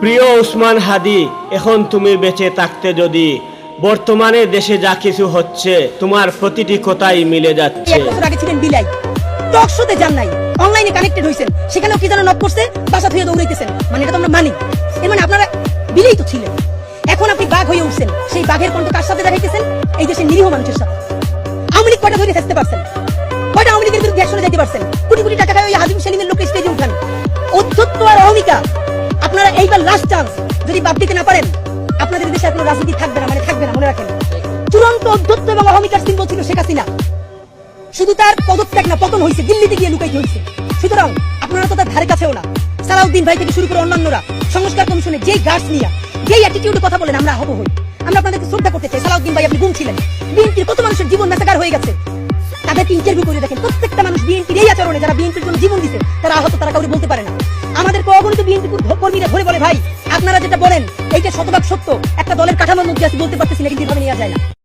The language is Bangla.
প্রিয় উসমান হাদি, এখন তুমি বেঁচে থাকতে যদি বর্তমানে দেশে যা কিছু হচ্ছে তোমার প্রতিটি কথাই মিলে যাচ্ছে। 1 বছর আগে ছিলেন বিলাই, টক শোতে যান নাই, অনলাইনে কানেক্টেড হইছেন, সেখানেও কি যেন নক করছে, বাসা ধুয়ে দৌড়াইতেছেন। মানে এটা তো আমরা মানি। এর মানে আপনারা বিলাই তো ছিলেন। এখন আপনি বাঘ হয়ে উঠছেন। সেই বাঘের কণ্ঠ কার সাথে দেখাইতেছেন? এই দেশের নিরীহ মানুষের সাথে। আওয়ামী লীগ কয়টা ধরে থাকতে পারছেন? কয়টা আওয়ামী লীগের বিরুদ্ধে অ্যাকশনে যাইতে পারছেন? কোটি কোটি টাকা খায় ওই হাজিম সেলিমের লোক স্টেজে উঠান। অধ্যত্ত আর অহমিকা। আপনারা এইবার লাস্ট চান্স, যদি বাপ দিতে না পারেন আপনাদের দেশে কোনো রাজনীতি থাকবে না, মানে থাকবে না, মনে রাখেন। চূড়ান্ত অধ্যত্ত এবং অহমিকার সিম্বল ছিল শেখ হাসিনা। শুধু তার পদত্যাগ না, পতন হয়েছে, দিল্লিতে গিয়ে লুকাইতে হয়েছে। সুতরাং আপনারা তো তার ধারে কাছেও না। সালাউদ্দিন ভাই থেকে শুরু করে অন্যান্যরা সংস্কার কমিশনে যেই গার্ডস নিয়ে যেই অ্যাটিটিউডে কথা বলেন, আমরা আহত হই। আমরা আপনাদেরকে শ্রদ্ধা করতে চাই। সালাউদ্দিন ভাই, আপনি গুম ছিলেন। বিএনপির কত মানুষের জীবন ম্যাসাকার হয়ে গেছে, তাদেরকে ইন্টারভিউ করে দেখেন। প্রত্যেকটা মানুষ বিএনপির এই আচরণে, যারা বিএনপির জন্য জীবন দিচ্ছে, তারা আহত, তারা কাউকে বলতে পারে না। আমাদেরকে অগণিত বিএনপি কর্মীরা ধরে বলে, ভাই আপনারা যেটা বলেন এইটা শতভাগ সত্য, একটা দলের কাঠামোর মধ্যে আছে, বলতে পারতেছি না, কিন্তু এভাবে নেওয়া যায় না।